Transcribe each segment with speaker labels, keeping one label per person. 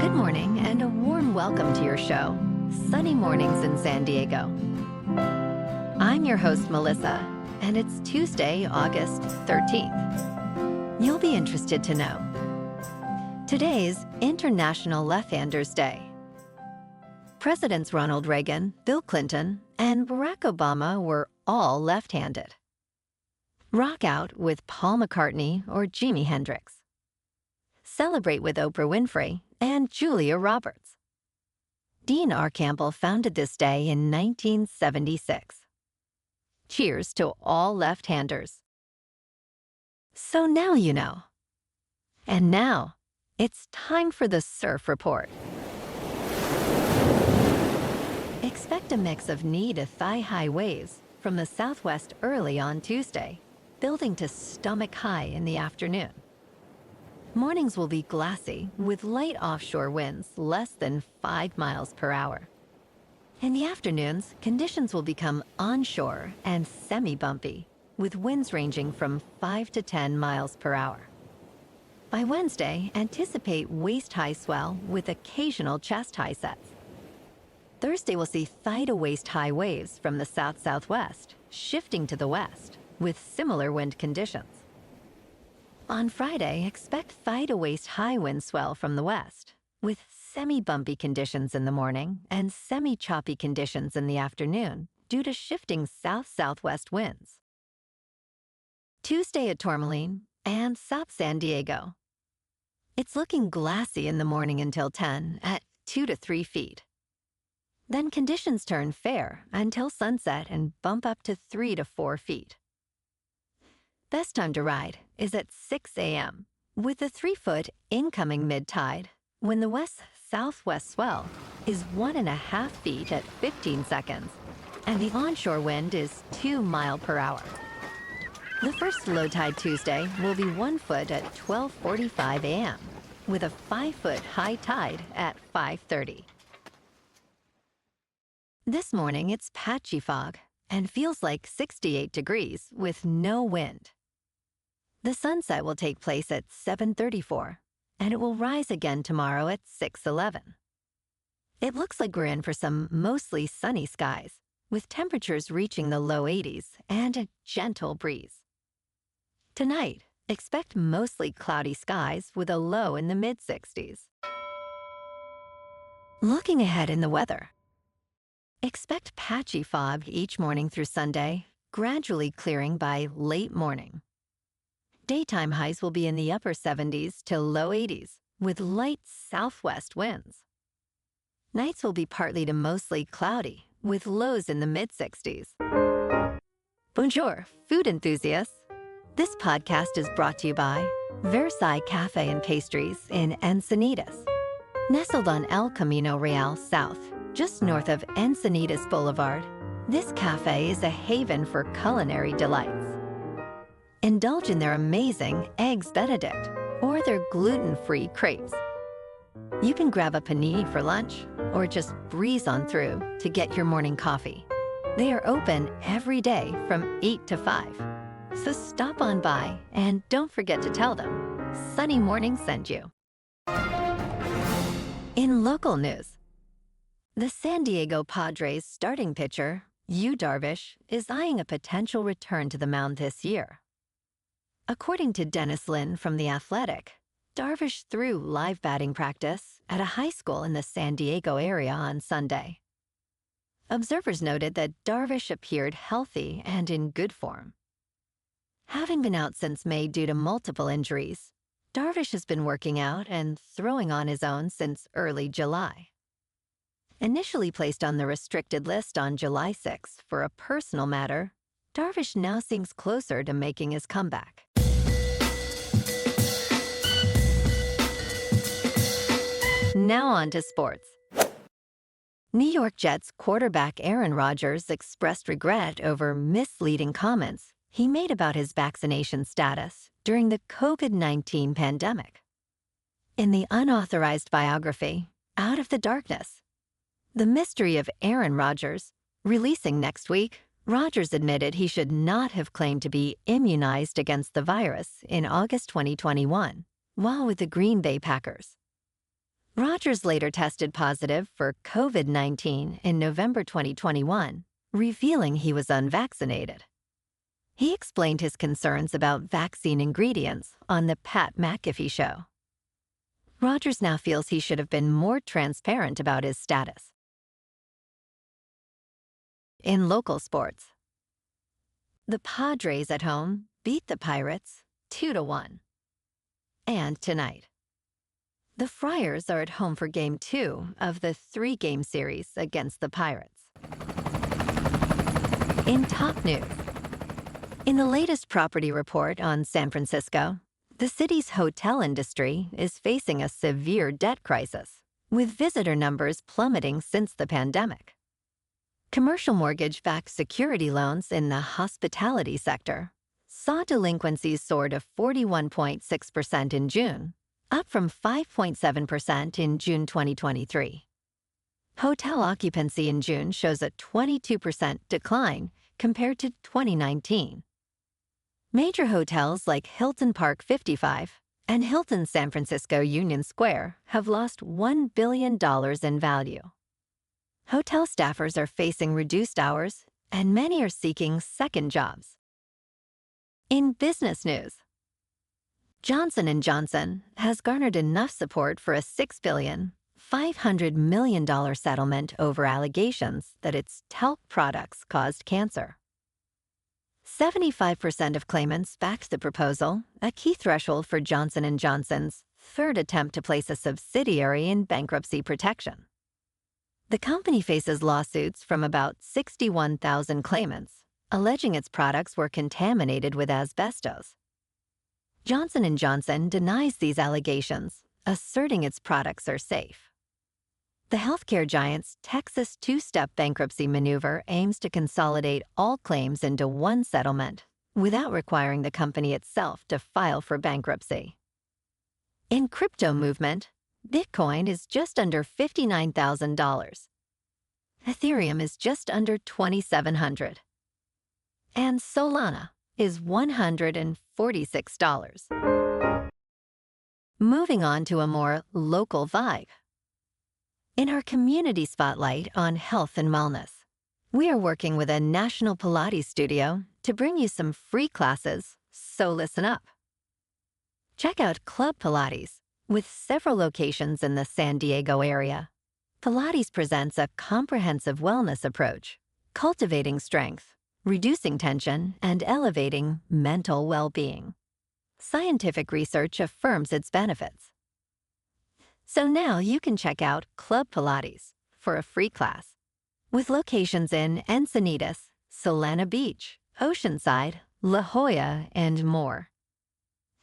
Speaker 1: Good morning and a warm welcome to your show, Sunny Mornings in San Diego. I'm your host, Melissa, and it's Tuesday, August 13th. You'll be interested to know. Today's International Left-Handers Day. Presidents Ronald Reagan, Bill Clinton, and Barack Obama were all left-handed. Rock out with Paul McCartney or Jimi Hendrix. Celebrate with Oprah Winfrey and Julia Roberts. Dean R. Campbell founded this day in 1976. Cheers to all left-handers. So now you know. And now, it's time for the Surf Report. Expect a mix of knee to thigh-high waves from the southwest early on Tuesday, building to stomach-high in the afternoon. Mornings will be glassy with light offshore winds less than 5 miles per hour. In the afternoons, conditions will become onshore and semi-bumpy, with winds ranging from 5 to 10 miles per hour. By Wednesday, anticipate waist-high swell with occasional chest-high sets. Thursday will see thigh-to-waist-high waves from the south-southwest, shifting to the west, with similar wind conditions. On Friday, expect thigh-to-waist-high wind swell from the west, with semi-bumpy conditions in the morning and semi-choppy conditions in the afternoon due to shifting south-southwest winds. Tuesday at Tourmaline and South San Diego. It's looking glassy in the morning until 10 at 2 to 3 feet. Then conditions turn fair until sunset and bump up to 3 to 4 feet. Best time to ride is at 6 a.m. with a 3-foot incoming mid-tide when the west-southwest swell is 1.5 feet at 15 seconds and the onshore wind is 2 miles per hour. The first low tide Tuesday will be 1 foot at 12:45 a.m. with a 5-foot high tide at 5:30. This morning it's patchy fog and feels like 68 degrees with no wind. The sunset will take place at 7:34, and it will rise again tomorrow at 6:11. It looks like we're in for some mostly sunny skies, with temperatures reaching the low 80s and a gentle breeze. Tonight, expect mostly cloudy skies with a low in the mid-60s. Looking ahead in the weather. Expect patchy fog each morning through Sunday, gradually clearing by late morning. Daytime highs will be in the upper 70s to low 80s, with light southwest winds. Nights will be partly to mostly cloudy, with lows in the mid-60s. Bonjour, food enthusiasts. This podcast is brought to you by Versailles Cafe and Pastries in Encinitas. Nestled on El Camino Real South, just north of Encinitas Boulevard, this cafe is a haven for culinary delights. Indulge in their amazing Eggs Benedict or their gluten-free crepes. You can grab a panini for lunch or just breeze on through to get your morning coffee. They are open every day from 8 to 5. So stop on by and don't forget to tell them Sunny Morning sent you. In local news, the San Diego Padres starting pitcher, Yu Darvish, is eyeing a potential return to the mound this year. According to Dennis Lin from The Athletic, Darvish threw live batting practice at a high school in the San Diego area on Sunday. Observers noted that Darvish appeared healthy and in good form. Having been out since May due to multiple injuries, Darvish has been working out and throwing on his own since early July. Initially placed on the restricted list on July 6 for a personal matter, Darvish now seems closer to making his comeback. Now on to sports. New York Jets quarterback Aaron Rodgers expressed regret over misleading comments he made about his vaccination status during the COVID-19 pandemic. In the unauthorized biography, Out of the Darkness, The Mystery of Aaron Rodgers, releasing next week, Rodgers admitted he should not have claimed to be immunized against the virus in August 2021 while with the Green Bay Packers. Rogers later tested positive for COVID-19 in November 2021, revealing he was unvaccinated. He explained his concerns about vaccine ingredients on the Pat McAfee show. Rogers now feels he should have been more transparent about his status. In local sports, the Padres at home beat the Pirates 2-1. And tonight, the Friars are at home for Game 2 of the 3-game series against the Pirates. In top news, in the latest property report on San Francisco, the city's hotel industry is facing a severe debt crisis, with visitor numbers plummeting since the pandemic. Commercial mortgage-backed security loans in the hospitality sector saw delinquencies soar to 41.6% in June, up from 5.7% in June 2023. Hotel occupancy in June shows a 22% decline compared to 2019. Major hotels like Hilton Park 55 and Hilton San Francisco Union Square have lost $1 billion in value. Hotel staffers are facing reduced hours, and many are seeking second jobs. In business news, Johnson & Johnson has garnered enough support for a $6.5 billion settlement over allegations that its talc products caused cancer. 75% of claimants backed the proposal, a key threshold for Johnson & Johnson's third attempt to place a subsidiary in bankruptcy protection. The company faces lawsuits from about 61,000 claimants, alleging its products were contaminated with asbestos. Johnson & Johnson denies these allegations, asserting its products are safe. The healthcare giant's Texas two-step bankruptcy maneuver aims to consolidate all claims into one settlement without requiring the company itself to file for bankruptcy. In crypto movement, Bitcoin is just under $59,000. Ethereum is just under $2,700. And Solana is $146. Moving on to a more local vibe. In our community spotlight on health and wellness, we are working with a national Pilates studio to bring you some free classes, so listen up. Check out Club Pilates, with several locations in the San Diego area. Pilates presents a comprehensive wellness approach, cultivating strength, reducing tension, and elevating mental well-being. Scientific research affirms its benefits. So now you can check out Club Pilates for a free class, with locations in Encinitas, Solana Beach, Oceanside, La Jolla, and more.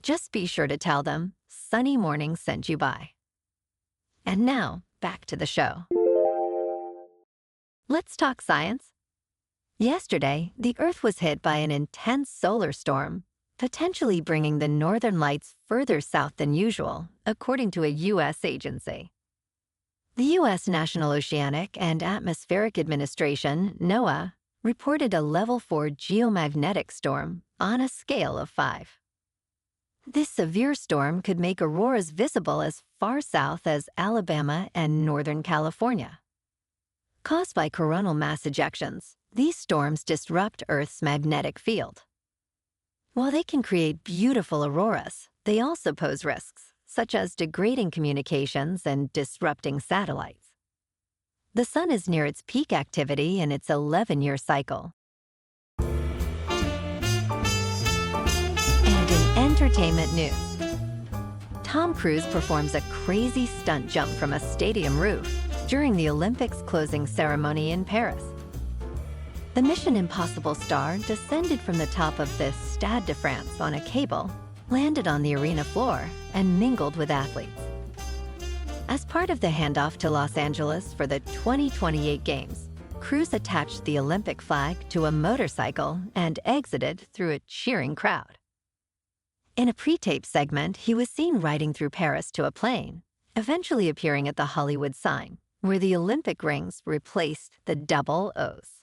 Speaker 1: Just be sure to tell them Sunny Morning sent you by. And now, back to the show. Let's talk science. Yesterday, the Earth was hit by an intense solar storm, potentially bringing the northern lights further south than usual, according to a U.S. agency. The U.S. National Oceanic and Atmospheric Administration, NOAA, reported a level 4 geomagnetic storm on a scale of 5. This severe storm could make auroras visible as far south as Alabama and Northern California. Caused by coronal mass ejections, these storms disrupt Earth's magnetic field. While they can create beautiful auroras, they also pose risks, such as degrading communications and disrupting satellites. The sun is near its peak activity in its 11-year cycle. And in entertainment news, Tom Cruise performs a crazy stunt jump from a stadium roof during the Olympics closing ceremony in Paris. The Mission Impossible star descended from the top of the Stade de France on a cable, landed on the arena floor, and mingled with athletes. As part of the handoff to Los Angeles for the 2028 Games, Cruise attached the Olympic flag to a motorcycle and exited through a cheering crowd. In a pre-tape segment, he was seen riding through Paris to a plane, eventually appearing at the Hollywood sign, where the Olympic rings replaced the double O's.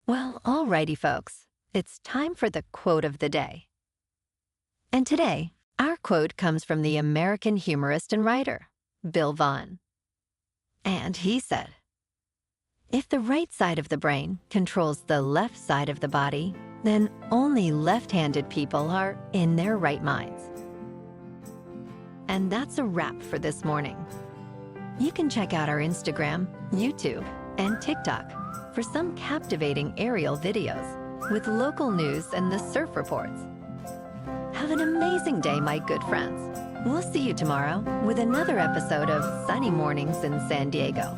Speaker 1: Well, alrighty, folks, it's time for the quote of the day. And today, our quote comes from the American humorist and writer, Bill Vaughan. And he said, if the right side of the brain controls the left side of the body, then only left-handed people are in their right minds. And that's a wrap for this morning. You can check out our Instagram, YouTube, and TikTok for some captivating aerial videos with local news and the surf reports. Have an amazing day, my good friends. We'll see you tomorrow with another episode of Sunny Mornings in San Diego.